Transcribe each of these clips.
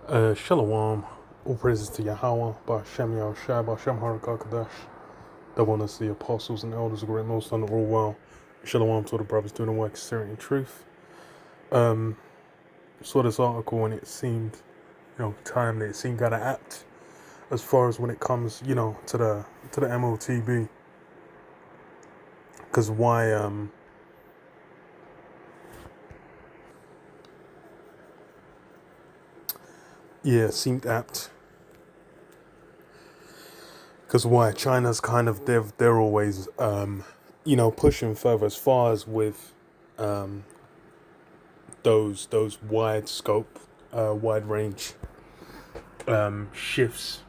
Shalom, all praises to Yahweh, Ba'Shem Yahushua, Ba'Shem Harakakadosh, the one that's the apostles and elders of great most on the all well. Shalom to all the brothers doing the work of sincerity and truth. Saw this article and it seemed, timely. It seemed kind of apt as far as when it comes, to the MOTB. Because why, yeah, it seemed apt. Because why China's kind of they're always pushing further as far as with those wide scope, wide range shifts.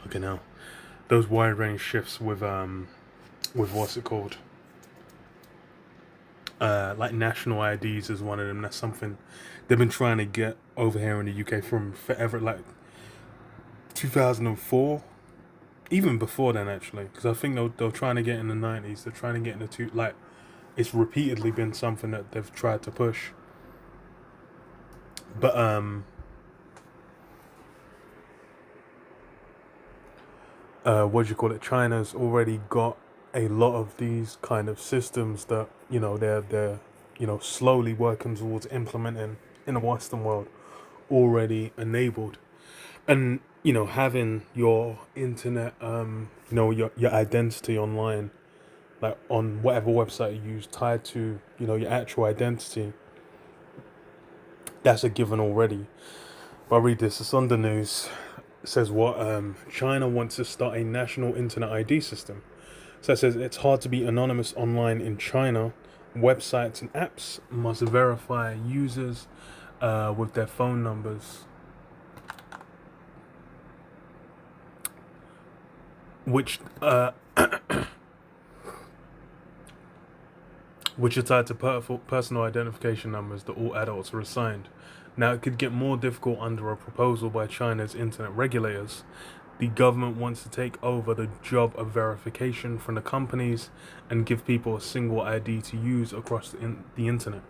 Okay, now those wide range shifts with what's it called? Like national IDs is one of them. That's something they've been trying to get over here in the UK from forever, like 2004, even before then actually. Because I think they're trying to get in the 90s. They're trying to get in the two like. It's repeatedly been something that they've tried to push. But what do you call it? China's already got a lot of these kind of systems that they're slowly working towards implementing in the Western world, already enabled. And having your internet, your identity online, like on whatever website you use, tied to your actual identity, that's a given already. But I read this. It's on the news. It says what China wants to start a national internet ID system. So it says it's hard to be anonymous online in China. Websites and apps must verify users with their phone numbers, which which are tied to personal identification numbers that all adults are assigned. Now, it could get more difficult under a proposal by China's internet regulators. The government wants to take over the job of verification from the companies and give people a single ID to use across the internet.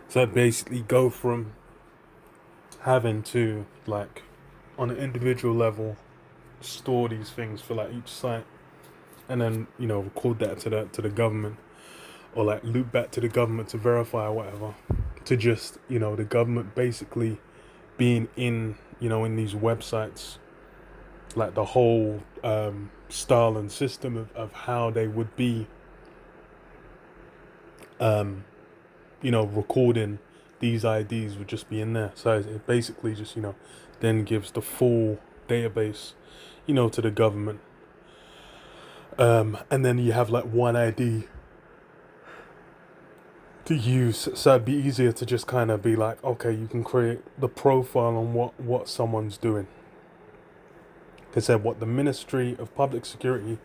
So basically go from having to, like, on an individual level, store these things for like each site, and then record that to the government, or like loop back to the government to verify or whatever, to just the government basically being in these websites, like the whole style and system of how they would be recording these IDs would just be in there. So it basically just then gives the full database to the government, and then you have like one ID to use, so it'd be easier to just kind of be like, okay, you can create the profile on what someone's doing. They said what the Ministry of Public Security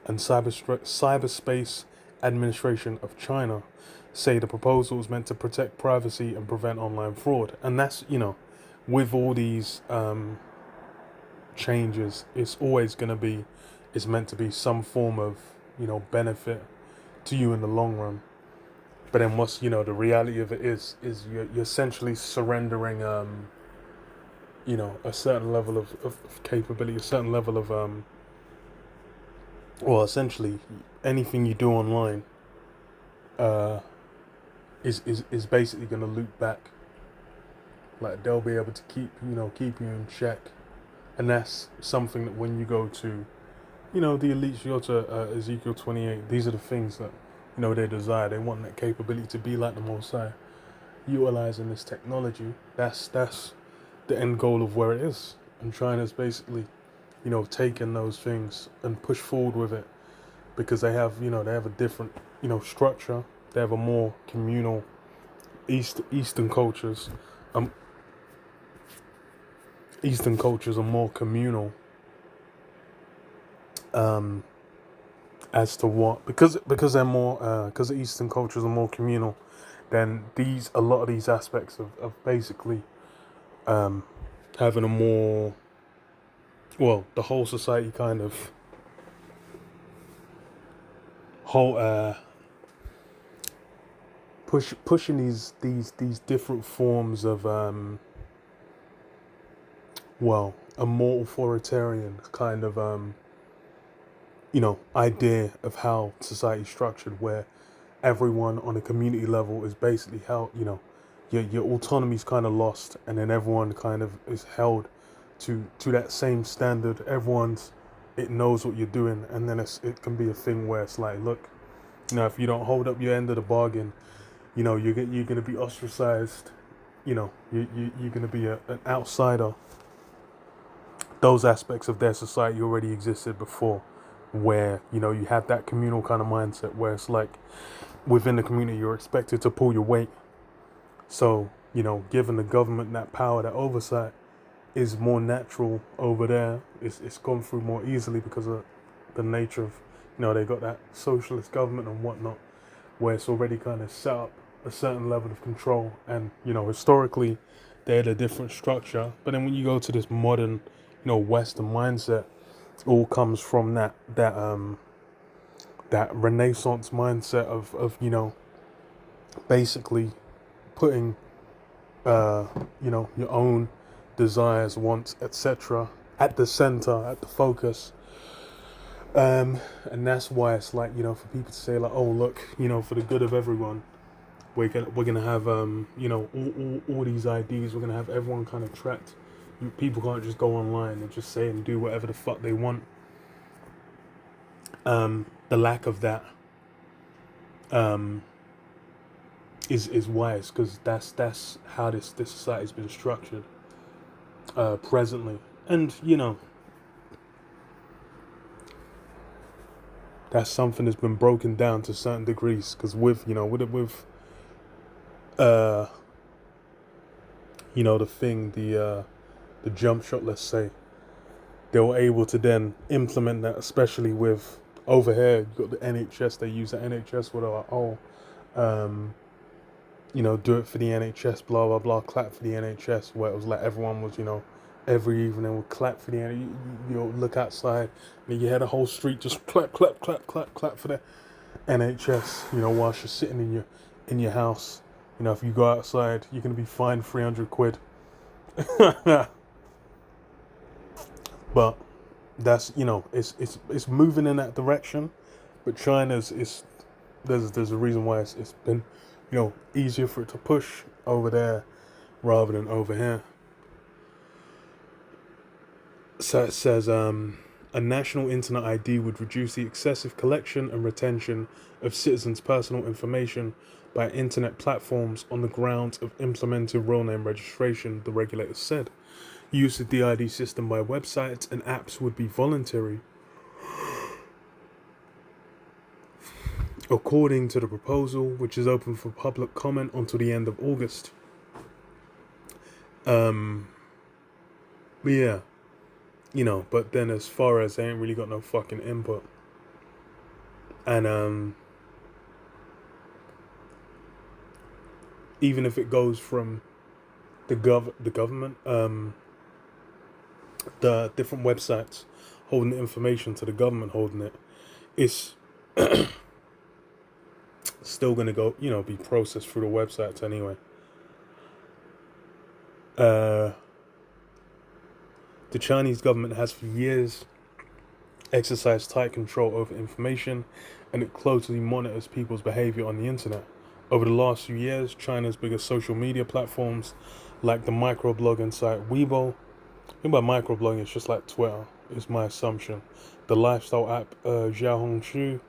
and Cyberspace Administration of China say the proposal is meant to protect privacy and prevent online fraud. And that's with all these changes, it's meant to be some form of benefit to you in the long run. But then what's the reality of it is you're essentially surrendering a certain level of capability, a certain level of well, essentially anything you do online uh is basically going to loop back. Like they'll be able to keep you in check, and that's something that when you go to the elites, you go to Ezekiel 28. These are the things that they desire. They want that capability to be like the Most High, utilizing this technology. That's the end goal of where it is. And China's basically taken those things and push forward with it, because they have a different structure. They have a more communal Eastern cultures. Um, Eastern cultures are more communal. As to what, because they're more because the Eastern cultures are more communal, then a lot of these aspects of basically having a more, well, the whole society kind of whole pushing these different forms of well, a more authoritarian kind of idea of how society's structured, where everyone on a community level is basically held, your autonomy's kind of lost, and then everyone kind of is held to that same standard. It knows what you're doing, and then it can be a thing where it's like, look, if you don't hold up your end of the bargain, you're gonna be ostracized. You're gonna be an outsider. Those aspects of their society already existed before, where you have that communal kind of mindset where it's like within the community you're expected to pull your weight. So giving the government that power, that oversight, is more natural over there. It's gone through more easily because of the nature of they got that socialist government and whatnot, where it's already kind of set up a certain level of control, and historically they had a different structure. But then when you go to this modern Western mindset, it all comes from that Renaissance mindset of basically putting your own desires, wants, etc. at the center, at the focus. And that's why it's like for people to say like, oh look, for the good of everyone, we're gonna have all these IDs. We're gonna have everyone kind of tracked. People can't just go online and just say and do whatever the fuck they want. The lack of that is wise, because that's how this society's been structured presently, and that's something that's been broken down to certain degrees. Because with the thing, the jump shot, let's say, they were able to then implement that, especially with over here. You got the NHS. They use the NHS where they're like, do it for the NHS, blah blah blah, clap for the NHS. Where it was like everyone was, every evening would clap for the NHS. Look outside, and you had a whole street just clap, clap, clap, clap, clap for the NHS. Whilst you're sitting in your house. If you go outside, you're gonna be fined 300 quid. But that's it's moving in that direction. But China's is there's a reason why it's been easier for it to push over there rather than over here. So it says a national internet ID would reduce the excessive collection and retention of citizens' personal information by internet platforms on the grounds of implementing real name registration, the regulator said. Use of the ID system by websites and apps would be voluntary. According to the proposal, which is open for public comment until the end of August. Yeah. But then as far as they ain't really got no fucking input. And even if it goes from the government, the different websites holding the information to the government holding it, it's still gonna go, be processed through the websites anyway. The Chinese government has for years exercised tight control over information, and it closely monitors people's behavior on the internet. Over the last few years, China's biggest social media platforms, like the microblogging site Weibo, think about microblogging, it's just like Twitter, is my assumption. The lifestyle app Xiaohongshu,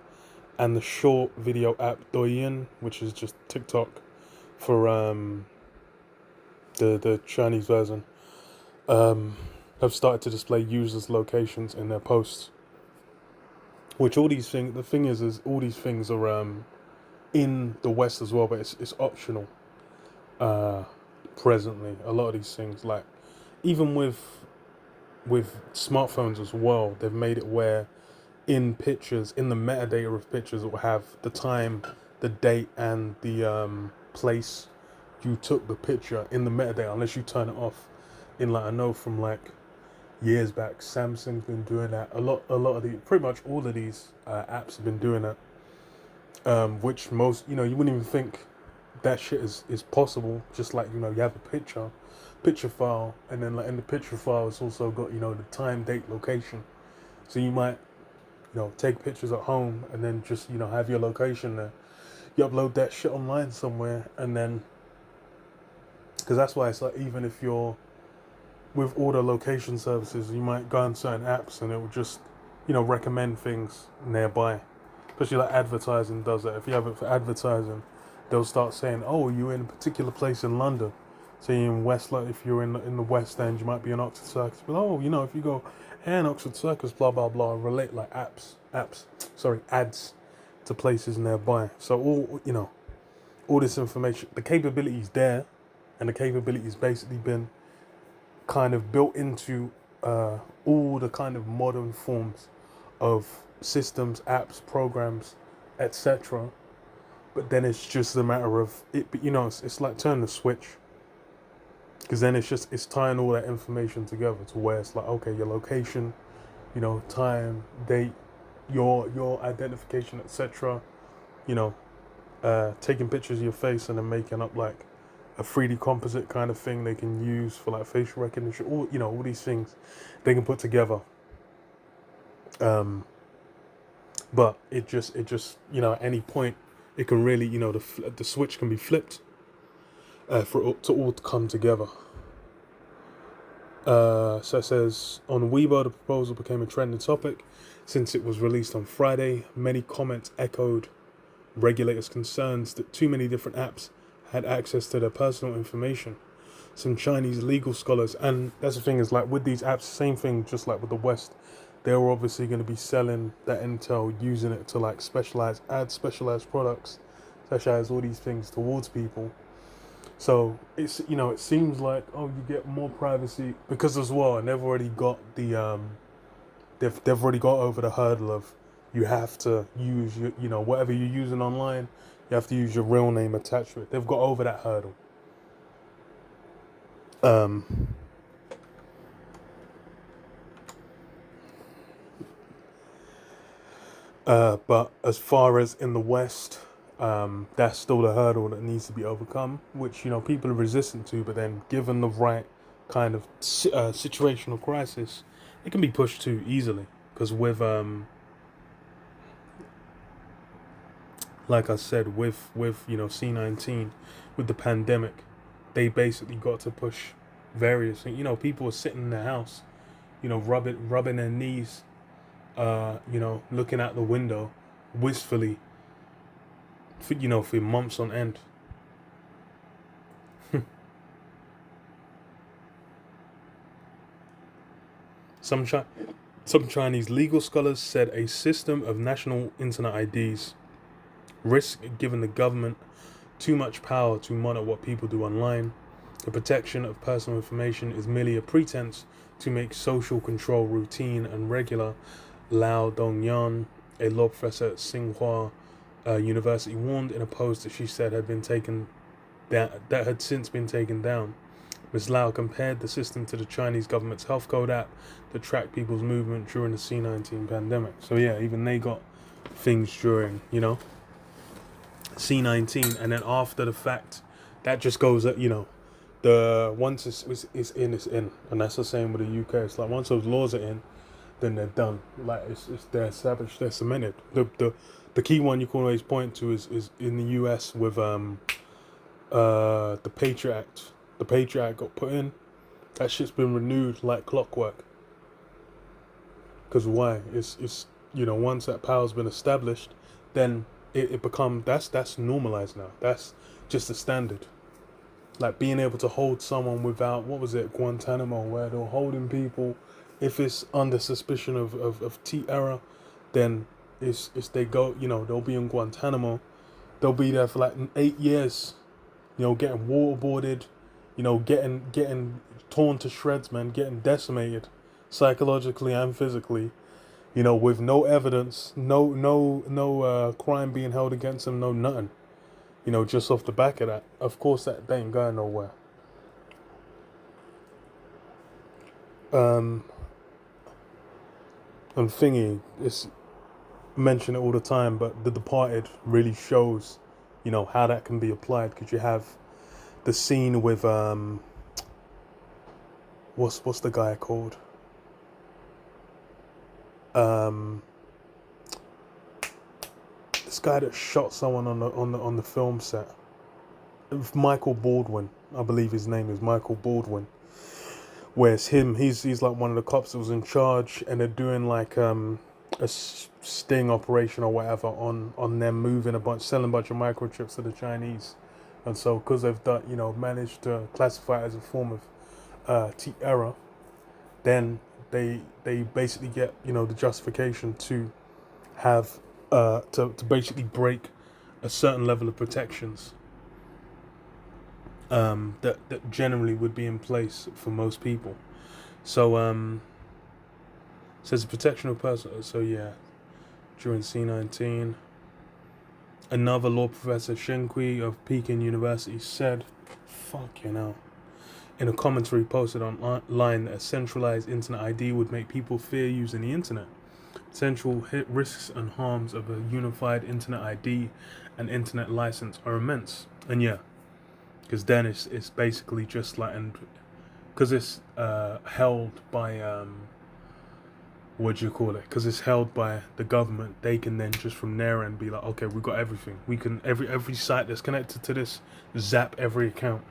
and the short video app Douyin, which is just TikTok for the Chinese version, have started to display users' locations in their posts. Which all these things, the thing is all these things are in the West as well, but it's optional. Presently, a lot of these things, like even with smartphones as well, they've made it where in pictures, in the metadata of pictures, it will have the time, the date, and the place you took the picture in the metadata, unless you turn it off. I know from years back, Samsung's been doing that. A lot of pretty much all of these apps have been doing that. Which most, you wouldn't even think that shit is possible. Just like, you know, you have a picture file, and then like in the picture file it's also got, you know, the time, date, location. So you might, you know, take pictures at home and then just, you know, have your location there. You upload that shit online somewhere, and then, because that's why it's like, even if you're with all the location services, you might go on certain apps and it will just, you know, recommend things nearby. Especially like advertising does that. If you have it for advertising, they'll start saying, "Oh, you're in a particular place in London." So you're in West, like if you're in the West End, you might be in Oxford Circus. But oh, you know, if you go and Oxford Circus, blah blah blah, relate like ads to places nearby. So all, you know, all this information, the capability is there, and the capability has basically been kind of built into all the kind of modern forms of systems, apps, programs, etc. But then it's just a matter of it. But you know, it's like turning the switch, because then it's tying all that information together to where it's like, okay, your location, you know, time, date, your identification, etc. You know, taking pictures of your face and then making up like a 3D composite kind of thing they can use for like facial recognition. All, you know, all these things they can put together. But it just you know, at any point it can really, you know, the switch can be flipped for it to all come together. So it says, on Weibo, the proposal became a trending topic since it was released on Friday. Many comments echoed regulators' concerns that too many different apps had access to their personal information. Some Chinese legal scholars, and that's the thing, is like with these apps, same thing, just like with the West, they're obviously going to be selling that intel, using it to like add specialized products, such as all these things towards people. So it's, you know, it seems like, oh, you get more privacy because as well, and they've already got they've already got over the hurdle of, you have to use your, you know, whatever you're using online, you have to use your real name attached to it. They've got over that hurdle. Um, but as far as in the West, that's still the hurdle that needs to be overcome, which, you know, people are resistant to. But then, given the right kind of situational crisis, it can be pushed too easily. Because with like I said, with you know, C-19, with the pandemic, they basically got to push various things. You know, people were sitting in their house, you know, rubbing their knees, you know, looking out the window wistfully for, you know, for months on end. Some Chi- some Chinese legal scholars said a system of national internet IDs risk giving the government too much power to monitor what people do online. The protection of personal information is merely a pretense to make social control routine and regular. Lao Dongyan, a law professor at Tsinghua University, warned in a post that she said had been taken down, that had since been taken down. Ms. Lau compared the system to the Chinese government's health code app that tracked people's movement during the C-19 pandemic. So yeah, even they got things during, you know, C-19, and then after the fact, that just goes at, you know, the once it's in, and that's the same with the UK. It's like once those laws are in, then they're done. Like it's they're established, they're cemented. The key one you can always point to is in the US with the Patriot Act. The Patriot Act got put in. That shit's been renewed like clockwork. Because why? It's you know, once that power's been established, then it become that's normalized now. That's just a standard. Like being able to hold someone without, what was it, Guantanamo, where they're holding people, if it's under suspicion of T error, then it's they go, you know, they'll be in Guantanamo, they'll be there for like 8 years, you know, getting waterboarded, you know, getting torn to shreds, man, getting decimated psychologically and physically, you know, with no evidence, no crime being held against them, no nothing. You know, just off the back of that. Of course, that ain't going nowhere. Um, and thingy, it's mentioned it all the time, but The Departed really shows how that can be applied. Because you have the scene with what's the guy called? Um, this guy that shot someone on the film set. Michael Baldwin, I believe his name is Michael Baldwin. Where's him? He's like one of the cops that was in charge, and they're doing like a sting operation or whatever on them moving selling a bunch of microchips to the Chinese, and so because they've done managed to classify it as a form of error, then they basically get the justification to have to basically break a certain level of protections that generally would be in place for most people. So says the protection of person. So yeah, during C19, another law professor, Shen Kui of Peking University, said, "Fucking hell." In a commentary posted online, a centralized internet ID would make people fear using the internet. Potential risks and harms of a unified internet ID and internet license are immense. And yeah, because then it's basically just like, and because it's held by what do you call it? Because it's held by the government, they can then just from there and be like, okay, we've got everything. We can every site that's connected to this, zap every account,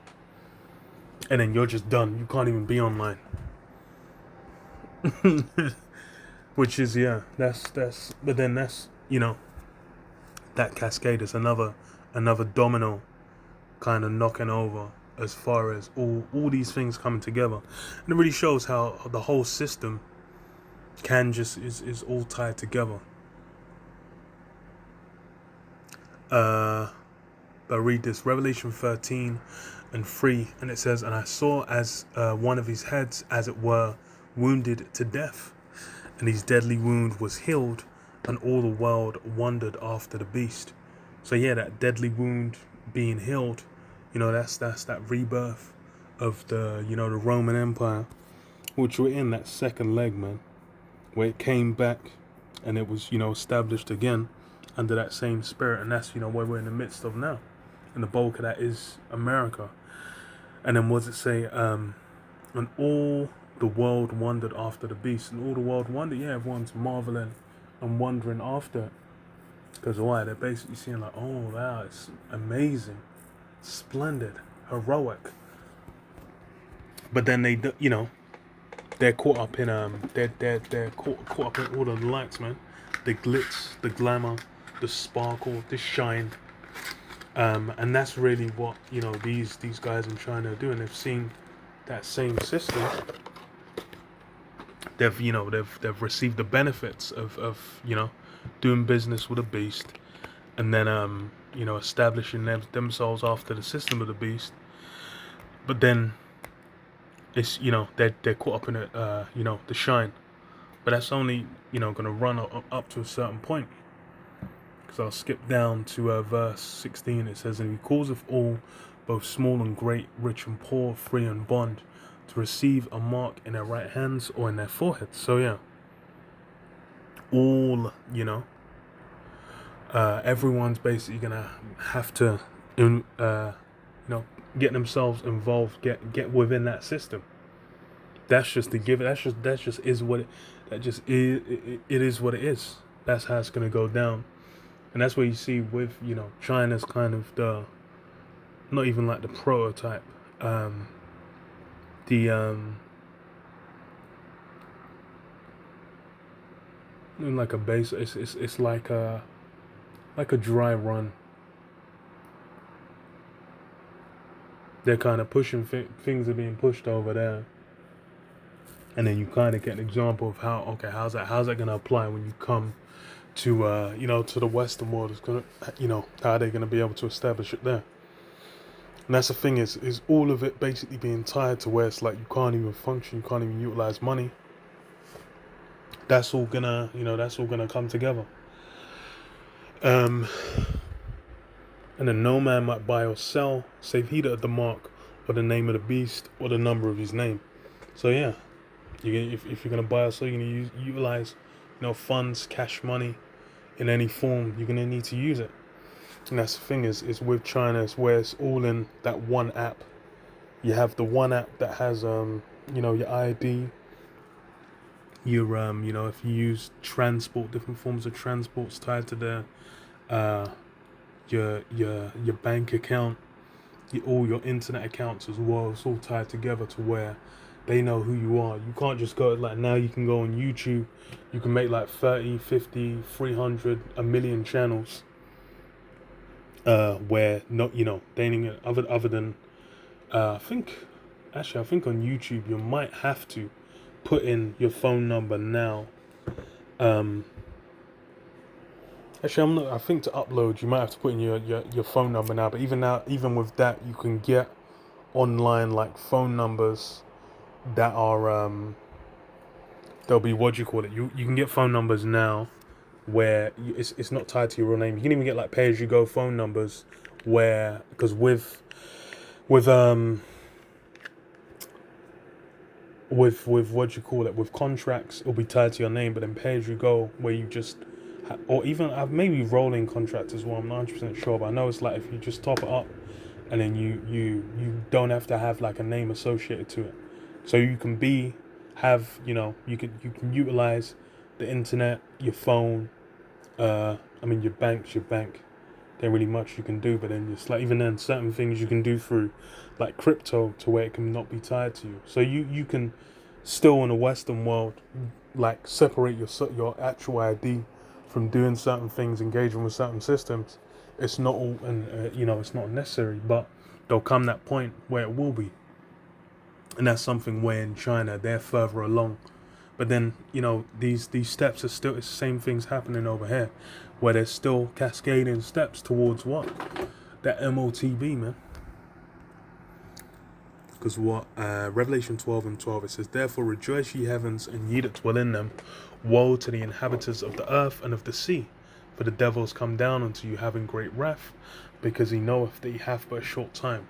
and then you're just done. You can't even be online. Which is that's but then that's that cascade is another domino kind of knocking over as far as all these things coming together, and it really shows how the whole system can just is all tied together. But read this, Revelation 13:3, and it says, "And I saw as one of his heads, as it were, wounded to death, and his deadly wound was healed, and all the world wondered after the beast." So yeah, that deadly wound being healed, that's that rebirth of the the Roman Empire, which we're in that second leg, man, where it came back and it was established again under that same spirit, and that's where we're in the midst of now, and the bulk of that is America. And then what does it say? And all the world wondered after the beast, and all the world wondered. Yeah, everyone's marveling and wondering after it, because why? They're basically seeing like, oh wow, it's amazing, splendid, heroic. But then they're caught up in they're caught up in all the lights, man, the glitz, the glamour, the sparkle, the shine, and that's really what these guys in China are doing. They've seen that same system. They've received the benefits of doing business with a beast, and then establishing themselves after the system of the beast. But then it's they're caught up in it, the shine. But that's only gonna run up to a certain point. Because I'll skip down to verse 16. It says, "And he calls of all, both small and great, rich and poor, free and bond, to receive a mark in their right hands or in their foreheads." So yeah, all everyone's basically gonna have to get themselves involved, get within that system. That's just the given. That's just is what it is what it is. That's how it's gonna go down, and that's what you see with China's kind of the not even like the prototype, like a base. It's like a dry run. They're kind of pushing things are being pushed over there, and then you kind of get an example of how's that gonna apply when you come to to the Western world. It's gonna how they're gonna be able to establish it there. And that's the thing is all of it basically being tied to where it's like you can't even function, you can't even utilize money. That's all gonna come together. And then no man might buy or sell, save he that had the mark, or the name of the beast, or the number of his name. So yeah, if you're gonna buy or sell, you're gonna utilize funds, cash money, in any form. You're gonna need to use it. And that's the thing is with China, it's where it's all in that one app. You have the one app that has your ID, if you use transport, different forms of transports tied to their uh your bank account, all your internet accounts as well. It's all tied together to where they know who you are. You can't just go, like, now you can go on YouTube, you can make like 30, 50, 300, a million channels, where not, they ain't even, other than I think on YouTube you might have to put in your phone number now. um Actually, I'm not. I think to upload, you might have to put in your phone number now. But even now, even with that, you can get online like phone numbers that are they'll be, what do you call it? You can get phone numbers now where it's not tied to your real name. You can even get like pay as you go phone numbers where, because with with what do you call it, with contracts, it'll be tied to your name. But then pay as you go, where you just or even maybe rolling contracts as well. I'm not 100% sure, but I know it's like if you just top it up, and then you don't have to have like a name associated to it, so you can you can utilize the internet, your phone. Your bank. There ain't really much you can do, but then it's like, even then, certain things you can do through like crypto to where it can not be tied to you. So you can still, in the Western world, like separate your actual ID from doing certain things, engaging with certain systems. It's not all, and it's not necessary, but there'll come that point where it will be, and that's something where in China they're further along. But then, these steps are still, it's the same things happening over here, where there's still cascading steps towards what? That MOTB, man. Because what Revelation 12:12, it says, "Therefore rejoice, ye heavens, and ye that dwell in them. Woe to the inhabitants of the earth and of the sea, for the devil is come down unto you, having great wrath, because he knoweth that he hath but a short time."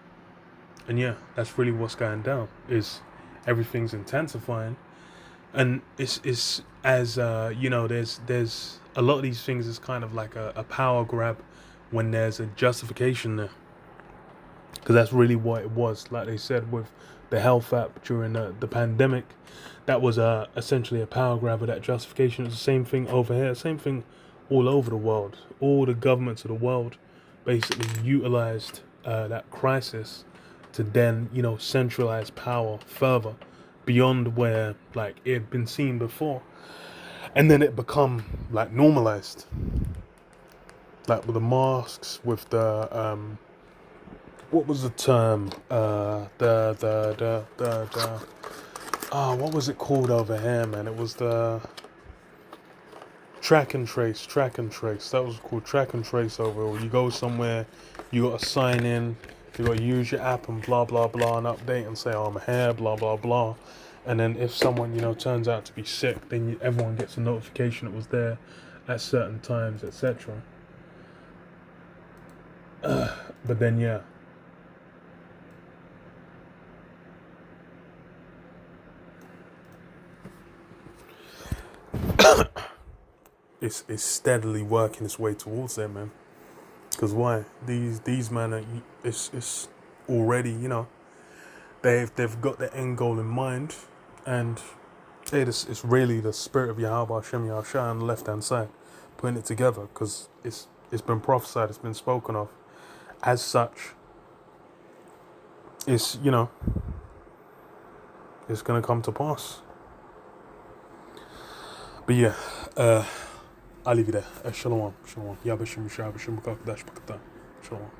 And yeah, that's really what's going down. Is everything's intensifying, and it's as there's a lot of these things is kind of like a power grab when there's a justification there, because that's really what it was. Like they said with the health app during the pandemic, that was essentially a power grab of that justification. It's the same thing over here, same thing all over the world. All the governments of the world basically utilized that crisis to then centralize power further beyond where like it had been seen before, and then it become like normalized, like with the masks, with the what was the term, what was it called over here, man? It was the track and trace. That was called track and trace over here. You go somewhere, you got to sign in, you got to use your app and blah blah blah and update and say, "Oh, I'm here," blah blah blah. And then if someone turns out to be sick, then everyone gets a notification it was there at certain times, etc. But then yeah, it's steadily working its way towards there, man. Because why? These men are, it's already, they've got the end goal in mind, and it's really the spirit of Yahweh Hashem Yahushua on the left hand side putting it together, because it's been prophesied, it's been spoken of as such. It's it's gonna come to pass. But yeah, I'll leave you there. Shalom. Yabashim Shabashim Kakdash Pakata. Shalom.